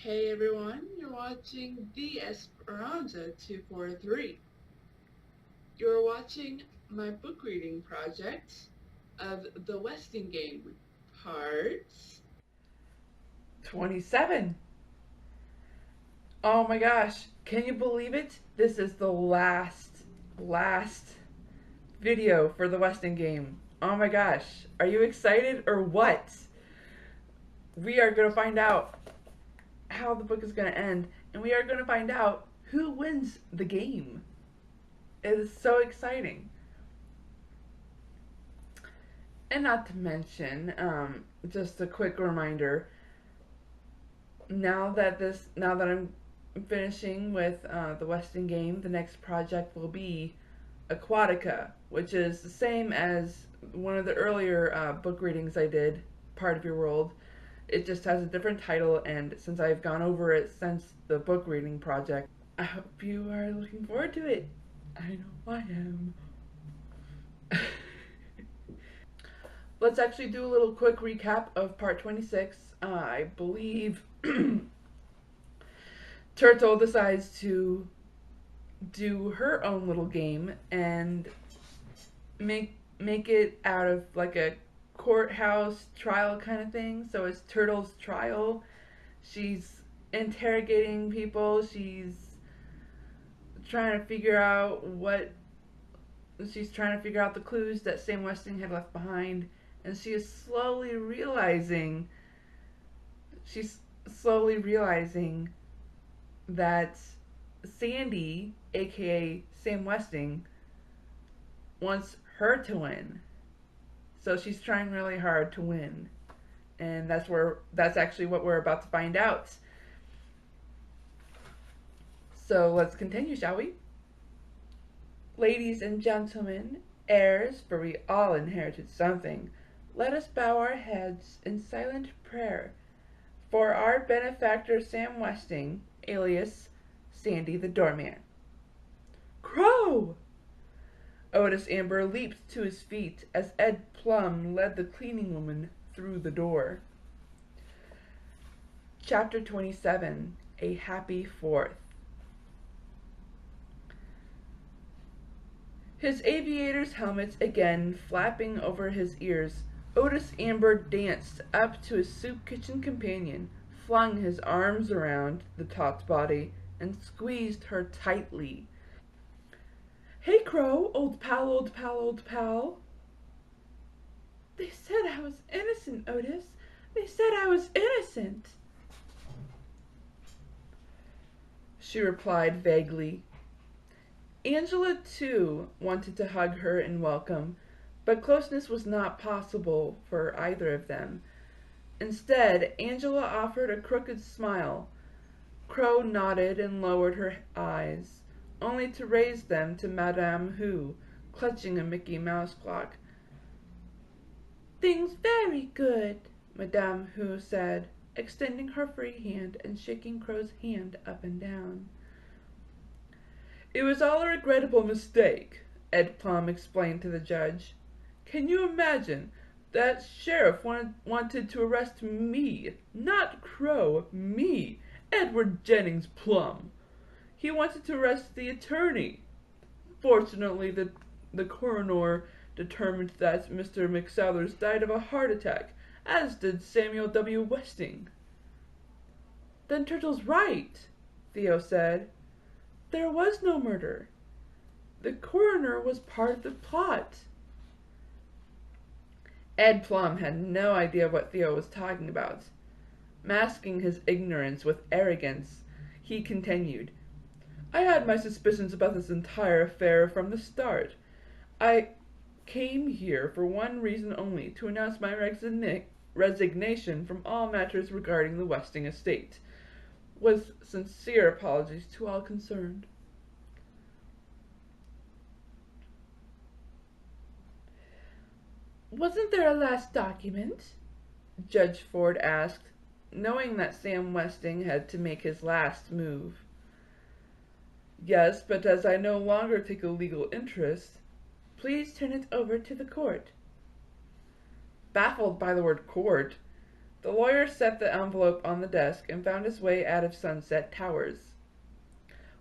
Hey everyone, you're watching the Esperanza 243. You're watching my book reading project of The Westing Game, parts 27. Oh my gosh, can you believe it? This is the last video for the Weston game. Oh my gosh, are you excited or what? We are going to find out how the book is going to end, and we are going to find out who wins the game. It is so exciting. And not to mention, just a quick reminder, now that I'm finishing with the Weston game, the next project will be Aquatica, which is the same as one of the earlier book readings I did, Part of Your World. It just has a different title, and since I've gone over it since the book reading project, I hope you are looking forward to it. I know I am. Let's actually do a little quick recap of part 26. I believe Turtle decides to do her own little game and make it out of like a courthouse trial kind of thing. So it's Turtle's trial. She's interrogating people. She's trying to figure out the clues that Sam Westing had left behind, and she's slowly realizing that Sandy, aka Sam Westing, wants her to win. So she's trying really hard to win. And that's actually what we're about to find out. So let's continue, shall we? Ladies and gentlemen, heirs, for we all inherited something, let us bow our heads in silent prayer for our benefactor Sam Westing, alias Sandy the Doorman. Crow! Otis Amber leaped to his feet as Ed Plum led the cleaning woman through the door. Chapter 27, A Happy Fourth. His aviator's helmet again flapping over his ears, Otis Amber danced up to his soup kitchen companion, flung his arms around the taut body, and squeezed her tightly. Hey, Crow, old pal, old pal, old pal. They said I was innocent, Otis. They said I was innocent. She replied vaguely. Angela, too, wanted to hug her in welcome, but closeness was not possible for either of them. Instead, Angela offered a crooked smile. Crow nodded and lowered her eyes, only to raise them to Madame Who, clutching a Mickey Mouse clock. Things very good, Madame Who said, extending her free hand and shaking Crow's hand up and down. It was all a regrettable mistake, Ed Plum explained to the judge. Can you imagine? That sheriff wanted to arrest me, not Crow, me, Edward Jennings Plum. He wanted to arrest the attorney. Fortunately, the coroner determined that Mr. McSallers died of a heart attack, as did Samuel W. Westing. Then Turtle's right, Theo said. There was no murder. The coroner was part of the plot. Ed Plum had no idea what Theo was talking about. Masking his ignorance with arrogance, he continued, I had my suspicions about this entire affair from the start. I came here for one reason only, to announce my resignation from all matters regarding the Westing estate, with sincere apologies to all concerned. Wasn't there a last document? Judge Ford asked, knowing that Sam Westing had to make his last move. Yes, but as I no longer take a legal interest, please turn it over to the court. Baffled by the word court, The lawyer set the envelope on the desk and found his way out of Sunset Towers.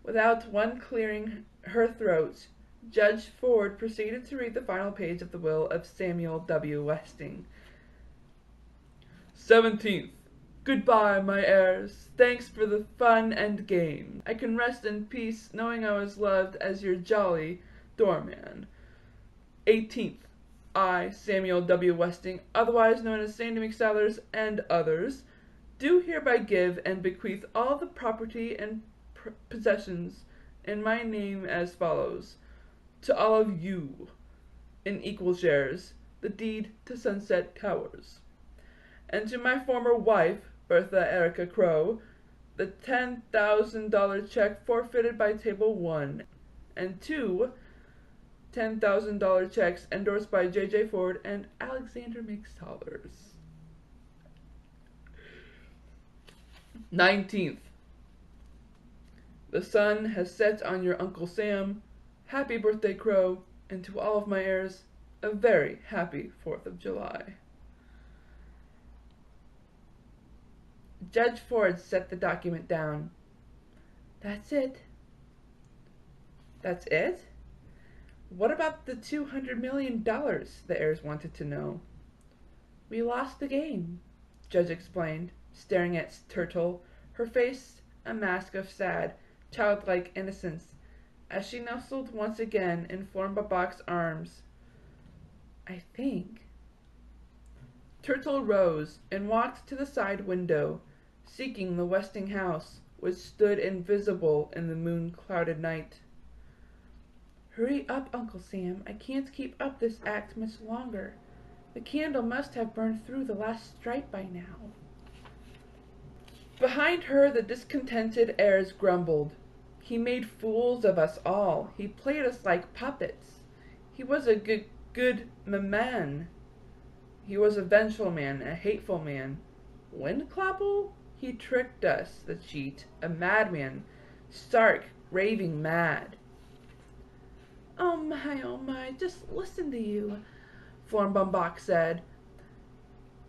Without one clearing her throat, Judge Ford proceeded to read the final page of the will of Samuel W. Westing. 17th. Goodbye, my heirs. Thanks for the fun and games. I can rest in peace knowing I was loved as your jolly doorman. 18th. I, Samuel W. Westing, otherwise known as Sandy McSallers and others, do hereby give and bequeath all the property and possessions in my name as follows. To all of you, in equal shares, the deed to Sunset Towers. And to my former wife, Bertha Erica Crow, the $10,000 check forfeited by Table 1, and two $10,000 checks endorsed by J.J. Ford and Alexander McSallers. 19th. The sun has set on your Uncle Sam. Happy birthday, Crow, and to all of my heirs, a very happy 4th of July. Judge Ford set the document down. That's it. That's it? What about the $200 million? The heirs wanted to know. We lost the game, Judge explained, staring at Turtle, her face a mask of sad, childlike innocence, as she nestled once again in Florbach's arms. I think. Turtle rose and walked to the side window, seeking the Westing house, which stood invisible in the moon-clouded night. Hurry up, Uncle Sam. I can't keep up this act much longer. The candle must have burned through the last stripe by now. Behind her, the discontented heirs grumbled. He made fools of us all. He played us like puppets. He was a good man. He was a vengeful man, a hateful man. Windclapple? He tricked us, the cheat, a madman, stark, raving mad. Oh my, just listen to you, Florbach said.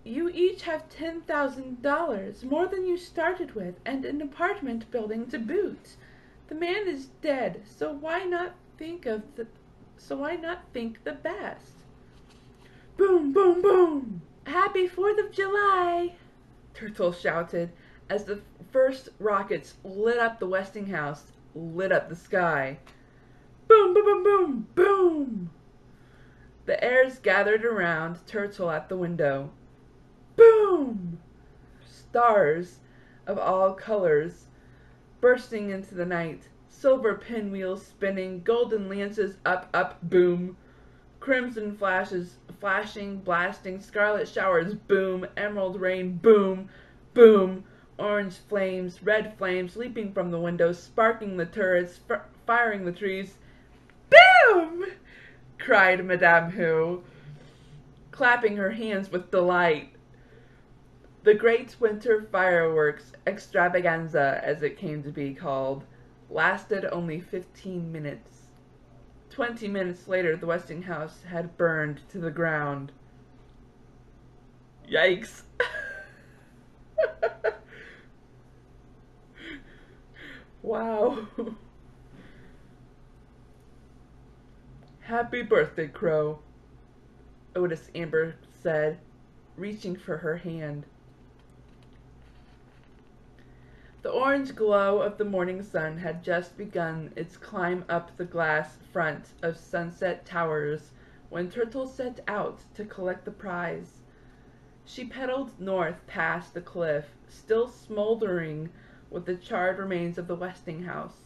You each have $10,000, more than you started with, and an apartment building to boot. The man is dead, so why not think the best? Boom, boom, boom! Happy 4th of July! Turtle shouted as the first rockets lit up the Westing house, lit up the sky. Boom, boom, boom, boom, boom! The heirs gathered around Turtle at the window. Boom! Stars of all colors bursting into the night, silver pinwheels spinning, golden lances up, up, boom, crimson flashes flashing, blasting, scarlet showers, boom, emerald rain, boom, boom, orange flames, red flames leaping from the windows, sparking the turrets, firing the trees. Boom! Cried Madame Who, clapping her hands with delight. The great winter fireworks extravaganza, as it came to be called, lasted only 15 minutes. 20 minutes later, the Westing house had burned to the ground. Yikes! Wow. Happy birthday, Crow, Otis Amber said, reaching for her hand. The orange glow of the morning sun had just begun its climb up the glass front of Sunset Towers when Turtle set out to collect the prize. She pedaled north past the cliff, still smoldering with the charred remains of the Westing house.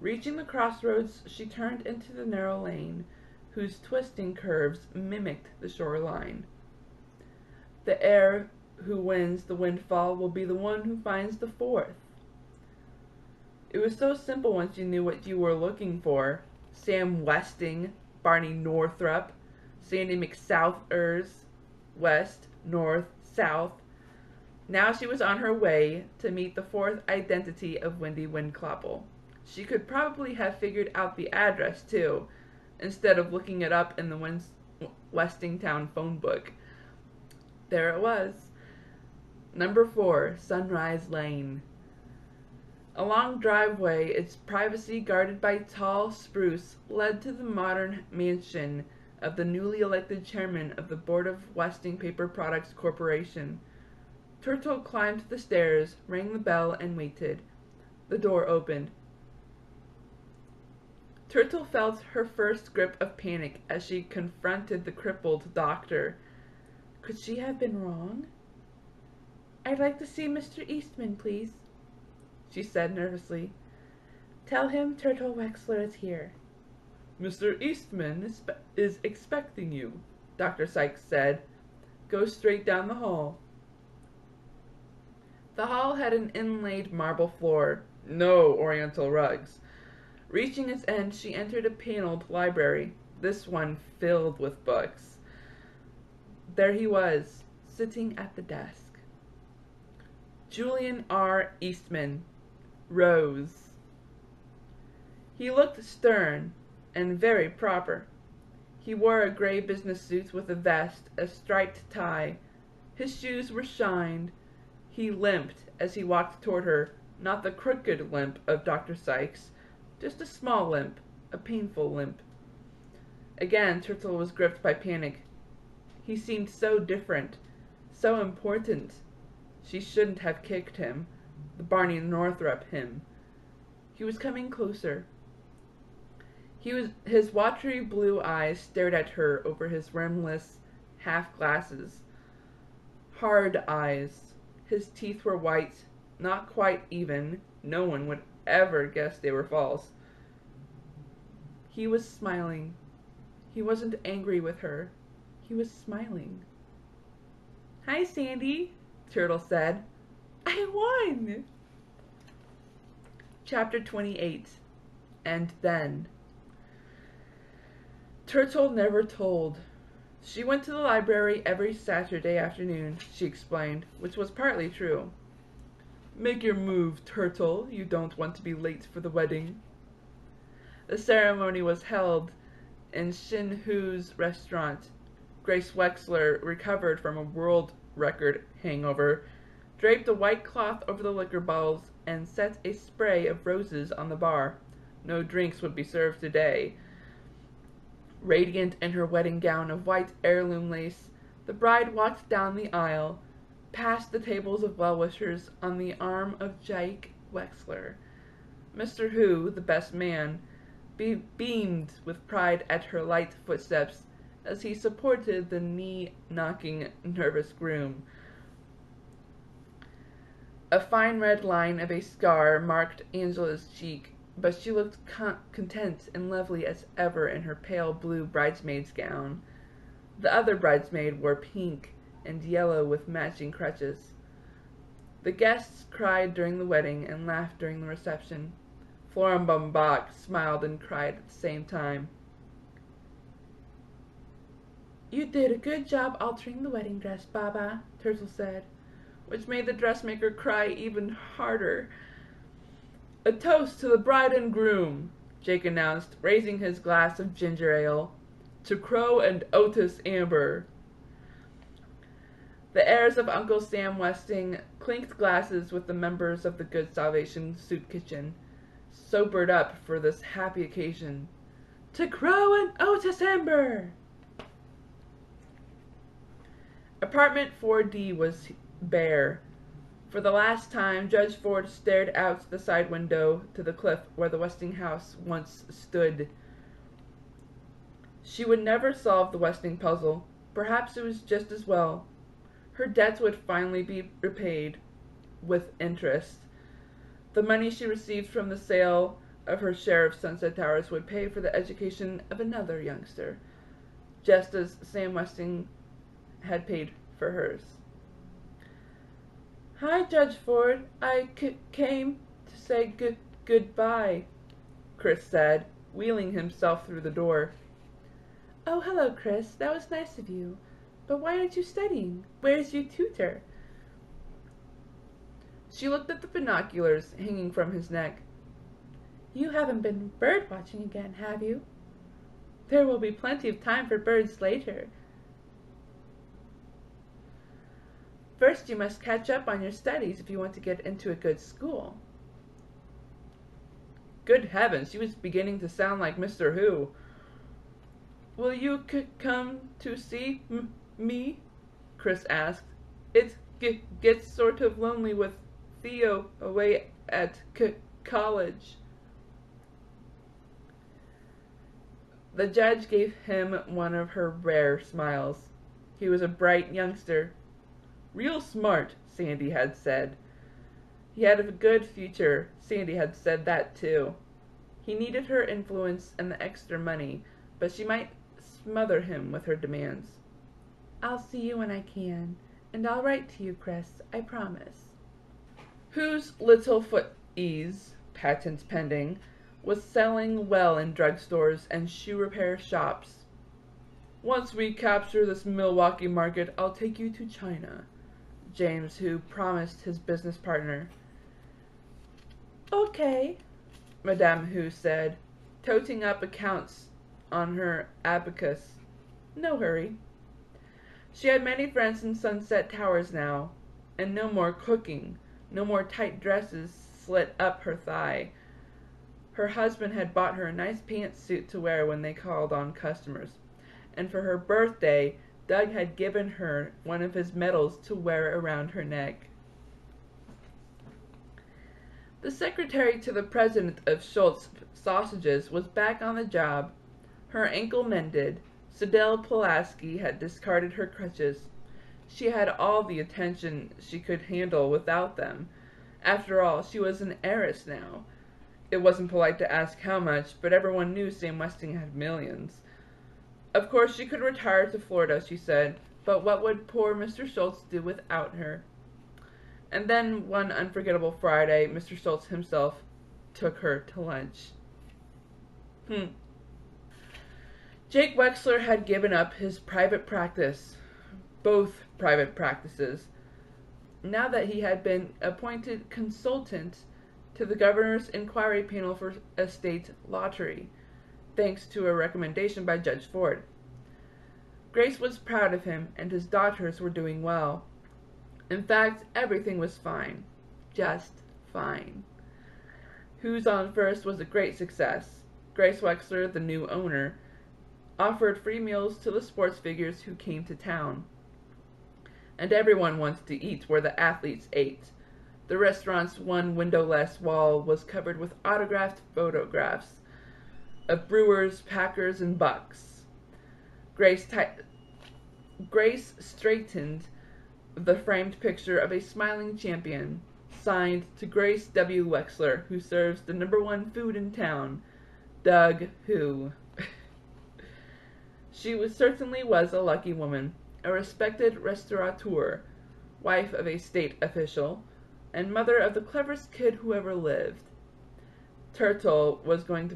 Reaching the crossroads, she turned into the narrow lane, whose twisting curves mimicked the shoreline. The heir who wins the windfall will be the one who finds the 4th. It was so simple once you knew what you were looking for. Sam Westing, Barney Northrup, Sandy McSouthers, west, north, south. Now she was on her way to meet the 4th identity of Wendy Windclapple. She could probably have figured out the address, too, instead of looking it up in the Westingtown phone book. There it was. Number 4, Sunrise Lane. A long driveway, its privacy guarded by tall spruce, led to the modern mansion of the newly elected chairman of the Board of Westing Paper Products Corporation. Turtle climbed the stairs, rang the bell, and waited. The door opened. Turtle felt her first grip of panic as she confronted the crippled doctor. Could she have been wrong? "I'd like to see Mr. Eastman, please," she said nervously. "Tell him Turtle Wexler is here." "Mr. Eastman is expecting you," Dr. Sykes said. "Go straight down the hall." The hall had an inlaid marble floor, no oriental rugs. Reaching its end, she entered a paneled library, this one filled with books. There he was, sitting at the desk. Julian R. Eastman, Rose. He looked stern and very proper. He wore a gray business suit with a vest, a striped tie. His shoes were shined. He limped as he walked toward her, not the crooked limp of Dr. Sykes, just a small limp, a painful limp. Again, Turtle was gripped by panic. He seemed so different, so important. She shouldn't have kicked him, the Barney Northrop him. He was coming closer. His watery blue eyes stared at her over his rimless half-glasses. Hard eyes. His teeth were white, not quite even. No one would ever guess they were false. He was smiling. He wasn't angry with her. He was smiling. "Hi, Sandy," Turtle said. "I won!" Chapter 28. And then. Turtle never told. She went to the library every Saturday afternoon, she explained, which was partly true. "Make your move, Turtle. You don't want to be late for the wedding." The ceremony was held in Shin Hoo's restaurant. Grace Wexler, recovered from a world record hangover, draped a white cloth over the liquor bottles and set a spray of roses on the bar. No drinks would be served today. Radiant in her wedding gown of white heirloom lace, the bride walked down the aisle, past the tables of well-wishers, on the arm of Jake Wexler. Mr. Hoo, the best man, beamed with pride at her light footsteps as he supported the knee-knocking, nervous groom. A fine red line of a scar marked Angela's cheek, but she looked content and lovely as ever in her pale blue bridesmaid's gown. The other bridesmaid wore pink and yellow with matching crutches. The guests cried during the wedding and laughed during the reception. Florenboim smiled and cried at the same time. "You did a good job altering the wedding dress, Baba," Turtle said, which made the dressmaker cry even harder. "A toast to the bride and groom," Jake announced, raising his glass of ginger ale. "To Crow and Otis Amber." The heirs of Uncle Sam Westing clinked glasses with the members of the Good Salvation Soup Kitchen, sobered up for this happy occasion. "To Crow and Otis Amber!" Apartment 4D was bare. For the last time, Judge Ford stared out the side window to the cliff where the Westing house once stood. She would never solve the Westing puzzle. Perhaps it was just as well. Her debts would finally be repaid, with interest. The money she received from the sale of her share of Sunset Towers would pay for the education of another youngster, just as Sam Westing had paid for hers. "Hi, Judge Ford. I came to say goodbye," Chris said, wheeling himself through the door. "Oh, hello, Chris. That was nice of you. But why aren't you studying? Where's your tutor?" She looked at the binoculars hanging from his neck. "You haven't been bird watching again, have you? There will be plenty of time for birds later." First, you must catch up on your studies if you want to get into a good school." Good heavens, she was beginning to sound like Mr. Who. "Will you come to see me?" Chris asked. "It gets sort of lonely with Theo away at college." The judge gave him one of her rare smiles. He was a bright youngster. "Real smart," Sandy had said. He had a good future. Sandy had said that too. He needed her influence and the extra money, but she might smother him with her demands. "I'll see you when I can, and I'll write to you, Chris, I promise." Whose little Foot-Eze, patent pending, was selling well in drugstores and shoe repair shops. "Once we capture this Milwaukee market, I'll take you to China," James Who promised his business partner. "Okay," Madame Who said, toting up accounts on her abacus. "No hurry." She had many friends in Sunset Towers now, and no more cooking, no more tight dresses slit up her thigh. Her husband had bought her a nice pantsuit to wear when they called on customers, and for her birthday, Doug had given her one of his medals to wear around her neck. The secretary to the president of Schultz Sausages was back on the job, her ankle mended. Sidel Pulaski had discarded her crutches. She had all the attention she could handle without them. After all, she was an heiress now. It wasn't polite to ask how much, but everyone knew Sam Westing had millions. Of course she could retire to Florida, she said, but what would poor Mr. Schultz do without her? And then one unforgettable Friday, Mr. Schultz himself took her to lunch. Jake Wexler had given up his private practice, both private practices, now that he had been appointed consultant to the governor's inquiry panel for a state lottery, thanks to a recommendation by Judge Ford. Grace was proud of him, and his daughters were doing well. In fact, everything was fine. Just fine. Who's on First was a great success. Grace Wexler, the new owner, offered free meals to the sports figures who came to town. And everyone wanted to eat where the athletes ate. The restaurant's one windowless wall was covered with autographed photographs of Brewers, Packers, and Bucks. Grace straightened the framed picture of a smiling champion, signed to Grace W. Wexler, who serves the #1 food in town, Doug Who. She certainly was a lucky woman, a respected restaurateur, wife of a state official, and mother of the cleverest kid who ever lived. Turtle was going to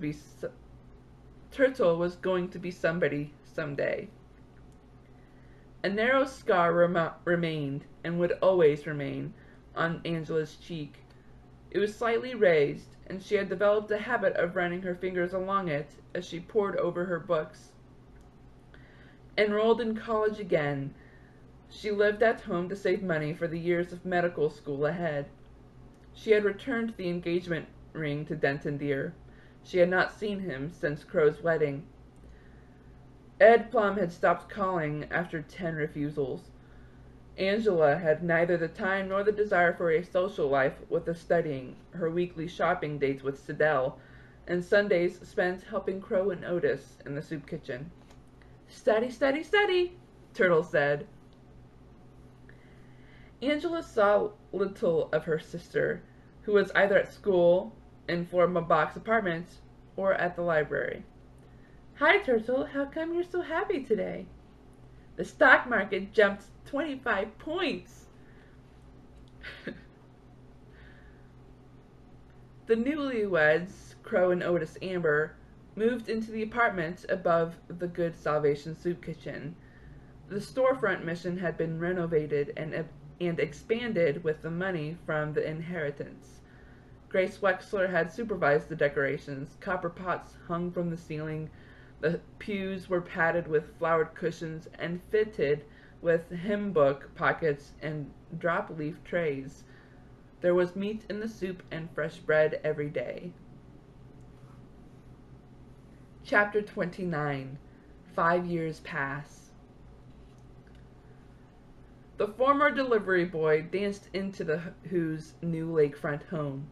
be somebody someday. A narrow scar remained, and would always remain, on Angela's cheek. It was slightly raised, and she had developed a habit of running her fingers along it as she pored over her books. Enrolled in college again, she lived at home to save money for the years of medical school ahead. She had returned the engagement ring to Denton Deer. She had not seen him since Crow's wedding. Ed Plum had stopped calling after 10 refusals. Angela had neither the time nor the desire for a social life with the studying, her weekly shopping dates with Sidel, and Sundays spent helping Crow and Otis in the soup kitchen. "Study, study, study," Turtle said. Angela saw little of her sister, who was either at school, in Florida Box apartments, or at the library. "Hi, Turtle. How come you're so happy today?" "The stock market jumped 25 points. The newlyweds, Crow and Otis Amber, moved into the apartment above the Good Salvation soup kitchen. The storefront mission had been renovated and expanded with the money from the inheritance. Grace Wexler had supervised the decorations. Copper pots hung from the ceiling. The pews were padded with flowered cushions and fitted with hymn book pockets and drop-leaf trays. There was meat in the soup and fresh bread every day. Chapter 29. 5 years pass. The former delivery boy danced into the Who's new lakefront home.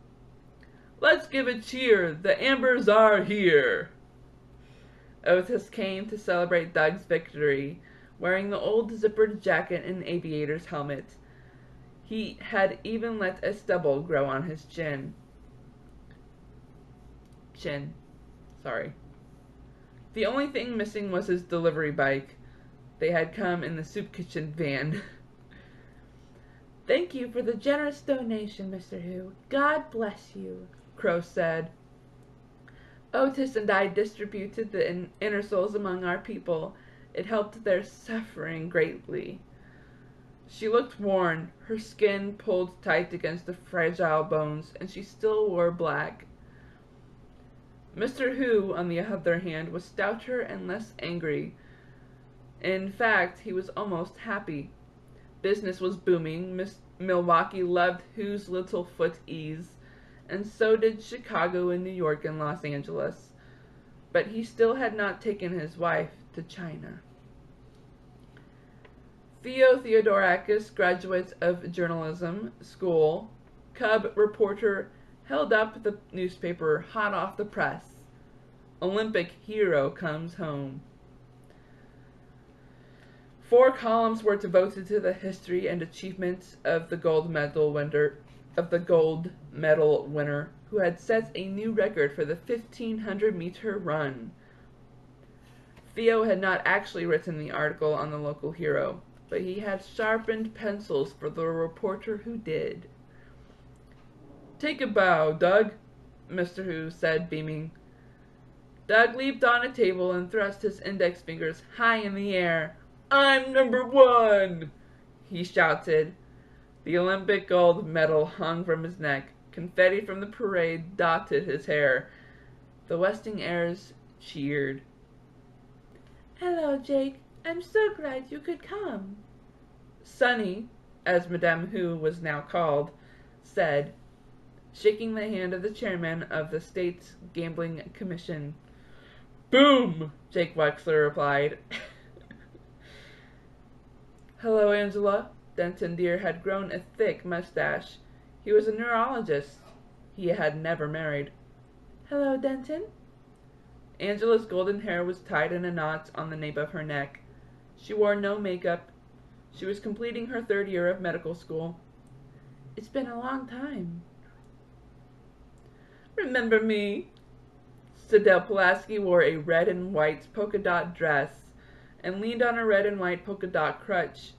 "Let's give a cheer! The Ambers are here!" Otis came to celebrate Doug's victory, wearing the old zippered jacket and aviator's helmet. He had even let a stubble grow on his chin. The only thing missing was his delivery bike. They had come in the soup kitchen van. "Thank you for the generous donation, Mr. Who. God bless you," Crow said. "Otis and I distributed the inner souls among our people. It helped their suffering greatly." She looked worn, her skin pulled tight against the fragile bones, and she still wore black. Mr. Who, on the other hand, was stouter and less angry. In fact, he was almost happy. Business was booming. Milwaukee loved Who's little Foot-Eze, and so did Chicago and New York and Los Angeles. But he still had not taken his wife to China. Theo Theodorakis, graduate of journalism school, cub reporter, held up the newspaper hot off the press. "Olympic hero comes home." 4 columns were devoted to the history and achievements of the gold medal winner, who had set a new record for the 1,500-meter run. Theo had not actually written the article on the local hero, but he had sharpened pencils for the reporter who did. "Take a bow, Doug," Mr. Who said, beaming. Doug leaped on a table and thrust his index fingers high in the air. "I'm number 1!" he shouted. The Olympic gold medal hung from his neck. Confetti from the parade dotted his hair. The Westingairs cheered. "Hello, Jake. I'm so glad you could come," Sonny, as Madame Who was now called, said, shaking the hand of the chairman of the State Gambling Commission. "Boom!" Jake Wexler replied. "Hello, Angela." Denton Deer had grown a thick mustache. He was a neurologist. He had never married. "Hello, Denton." Angela's golden hair was tied in a knot on the nape of her neck. She wore no makeup. She was completing her 3rd year of medical school. "It's been a long time." "Remember me?" Sidel Pulaski wore a red and white polka dot dress and leaned on a red and white polka dot crutch.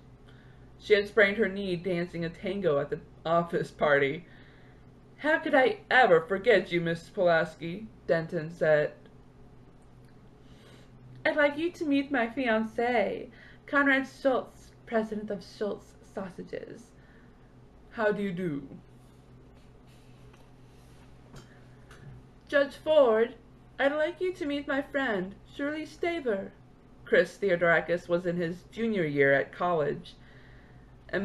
She had sprained her knee dancing a tango at the office party. "How could I ever forget you, Miss Pulaski?" Denton said. "I'd like you to meet my fiancé, Conrad Schultz, president of Schultz Sausages." "How do you do?" "Judge Ford, I'd like you to meet my friend, Shirley Staver." Chris Theodorakis was in his junior year at college. A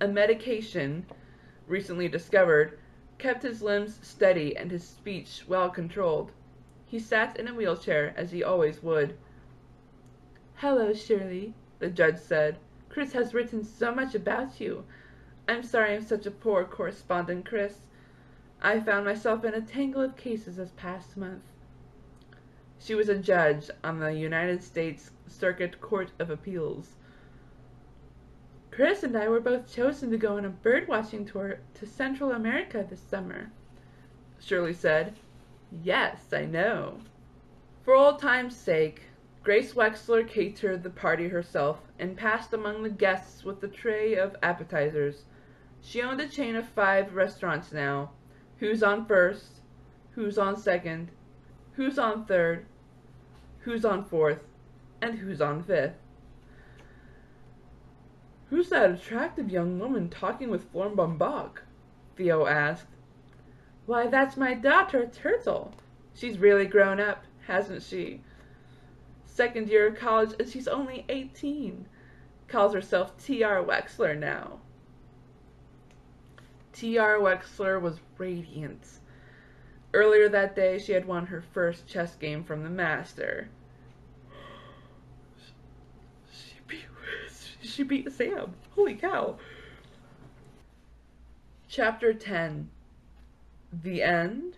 medication recently discovered kept his limbs steady and his speech well controlled. He sat in a wheelchair as he always would. "Hello, Shirley," the judge said. "Chris has written so much about you. I'm sorry I'm such a poor correspondent, Chris. I found myself in a tangle of cases this past month." She was a judge on the United States Circuit Court of Appeals. "Chris and I were both chosen to go on a bird-watching tour to Central America this summer," Shirley said. "Yes, I know." For old time's sake, Grace Wexler catered the party herself and passed among the guests with a tray of appetizers. She owned a chain of 5 restaurants now. Who's on first? Who's on second? Who's on third? Who's on fourth? And who's on fifth? "Who's that attractive young woman talking with Florm Bombach?" Theo asked. "Why, that's my daughter, Turtle. She's really grown up, hasn't she?" second year of college, and she's only 18. Calls herself T.R. Wexler now. T.R. Wexler was radiant. Earlier that day, she had won her first chess game from the master. She beat Sam. Holy cow. Chapter 10. The End.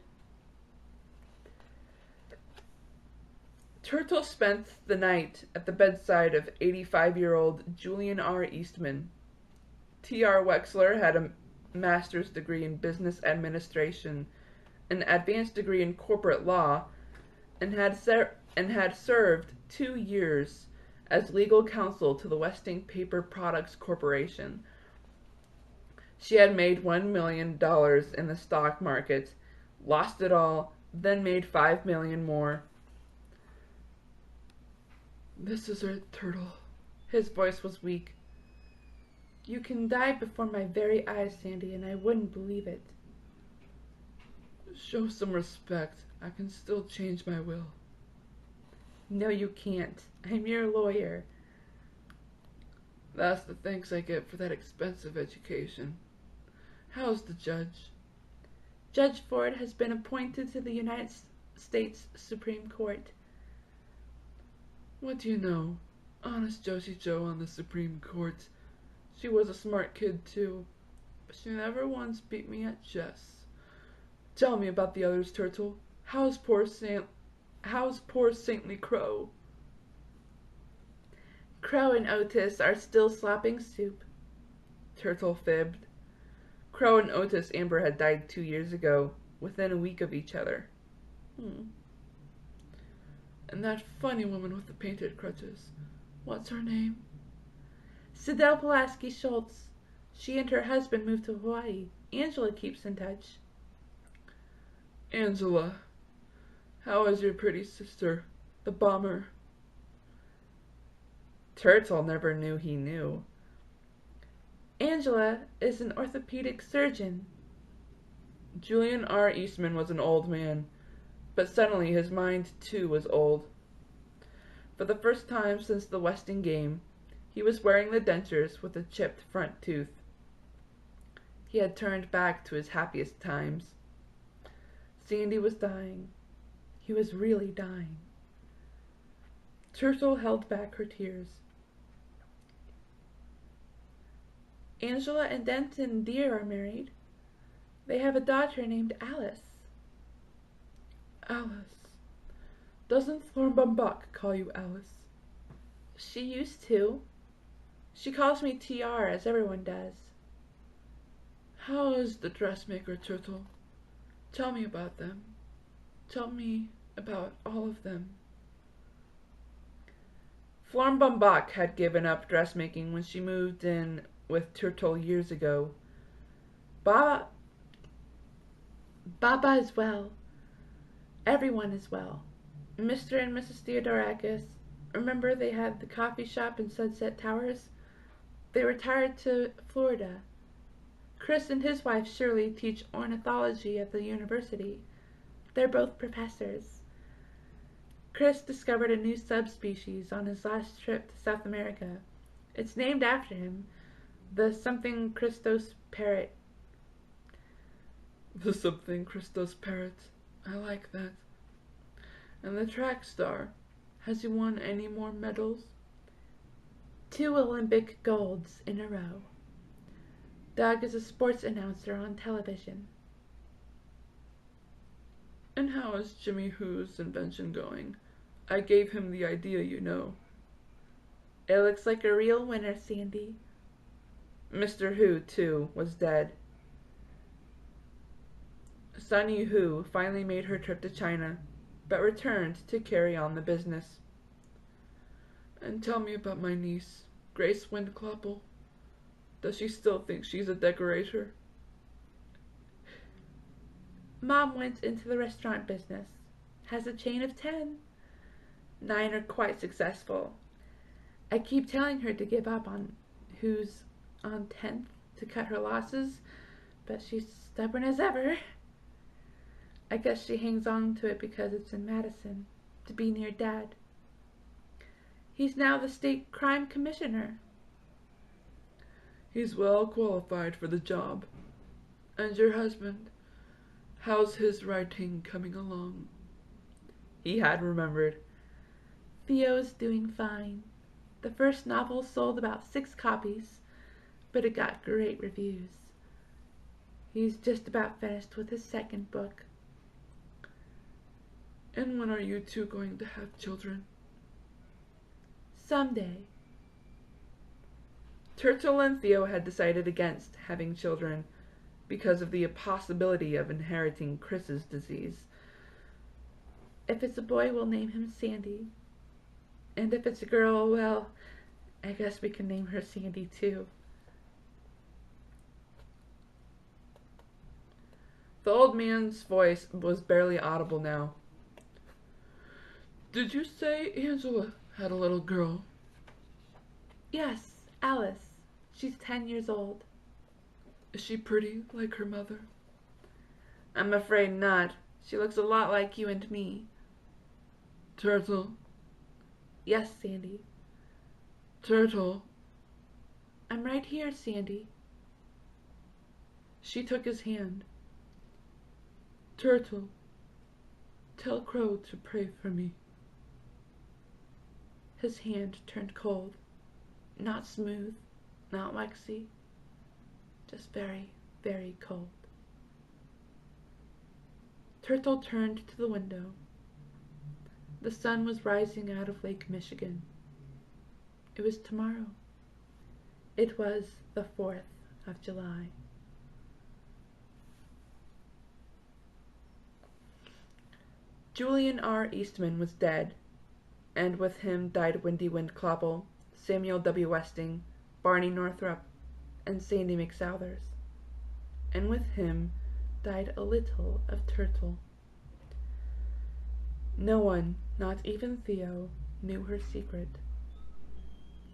Turtle spent the night at the bedside of 85-year-old Julian R. Eastman. T.R. Wexler had a master's degree in business administration, an advanced degree in corporate law, and had served 2 years as legal counsel to the Westing Paper Products Corporation. She had made $1 million in the stock market, lost it all, then made $5 million more. This is it, Turtle. His voice was weak. You can die before my very eyes, Sandy, and I wouldn't believe it. Show some respect. I can still change my will. No, you can't. I'm your lawyer. That's the thanks I get for that expensive education. How's the judge? Judge Ford has been appointed to the United States Supreme Court. What do you know? Honest Josie Joe on the Supreme Court. She was a smart kid, too, but she never once beat me at chess. Tell me about the others, Turtle. How's poor Saintly Crow? Crow and Otis are still slopping soup. Turtle fibbed. Crow and Otis Amber had died 2 years ago, within a week of each other. And that funny woman with the painted crutches. What's her name? Sidel Pulaski Schultz. She and her husband moved to Hawaii. Angela keeps in touch. Angela. How is your pretty sister, the bomber? Turtle never knew he knew. Angela is an orthopedic surgeon. Julian R. Eastman was an old man, but suddenly his mind too was old. For the first time since the Westing game, he was wearing the dentures with a chipped front tooth. He had turned back to his happiest times. Sandy was dying. He was really dying. Turtle held back her tears. Angela and Denton Deere are married. They have a daughter named Alice. Alice. Doesn't Thornbumbuck call you Alice? She used to. She calls me TR, as everyone does. How is the dressmaker, Turtle? Tell me about them. Tell me about all of them. Thornbumbuck had given up dressmaking when she moved in with Turtle years ago. Baba is well. Everyone is well. Mr. and Mrs. Theodorakis. Remember they had the coffee shop in Sunset Towers? They retired to Florida. Chris and his wife Shirley teach ornithology at the university. They're both professors. Chris discovered a new subspecies on his last trip to South America. It's named after him, the something Christos parrot. The something Christos parrot. I like that. And the track star. Has he won any more medals? 2 Olympic golds in a row. Doug is a sports announcer on television. And how is Jimmy Who's invention going? I gave him the idea, you know. It looks like a real winner, Sandy. Mr. Who, too, was dead. Sunny Who finally made her trip to China, but returned to carry on the business. And tell me about my niece, Grace Windclopple. Does she still think she's a decorator? Mom went into the restaurant business. Has a chain of 10. 9 are quite successful. I keep telling her to give up on Who's on 10th to cut her losses, but she's stubborn as ever. I guess she hangs on to it because it's in Madison, to be near Dad. He's now the state crime commissioner. He's well qualified for the job. And your husband, how's his writing coming along? He had remembered. Theo's doing fine. The first novel sold about 6 copies, but it got great reviews. He's just about finished with his second book. And when are you two going to have children? Someday. Turtle and Theo had decided against having children because of the possibility of inheriting Chris's disease. If it's a boy, we'll name him Sandy. And if it's a girl, well, I guess we can name her Sandy too. The old man's voice was barely audible now. Did you say Angela had a little girl? Yes, Alice. She's 10 years old. Is she pretty like her mother? I'm afraid not. She looks a lot like you and me. Turtle? Yes, Sandy. Turtle? I'm right here, Sandy. She took his hand. Turtle, tell Crow to pray for me. His hand turned cold. Not smooth, not waxy. Just very, very cold. Turtle turned to the window. The sun was rising out of Lake Michigan. It was tomorrow. It was the 4th of July. Julian R. Eastman was dead, and with him died Windy Wind Clobble, Samuel W. Westing, Barney Northrup, and Sandy McSouthers. And with him died a little of Turtle. No one, not even Theo, knew her secret.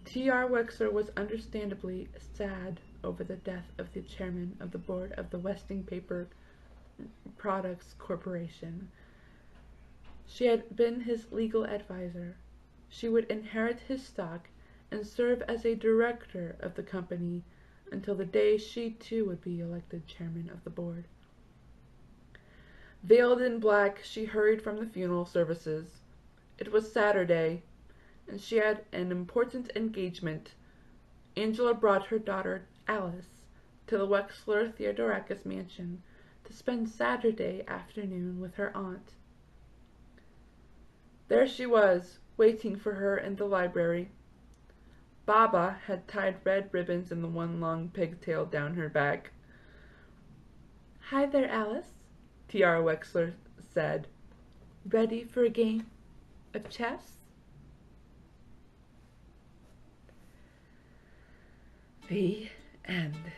T.R. Wexler was understandably sad over the death of the chairman of the board of the Westing Paper Products Corporation. She had been his legal advisor. She would inherit his stock and serve as a director of the company until the day she too would be elected chairman of the board. Veiled in black, she hurried from the funeral services. It was Saturday, and she had an important engagement. Angela brought her daughter, Alice, to the Wexler Theodorakis mansion to spend Saturday afternoon with her aunt. There she was, waiting for her in the library. Baba had tied red ribbons in the one long pigtail down her back. "Hi there, Alice," T.R. Wexler said. "Ready for a game of chess?" The end.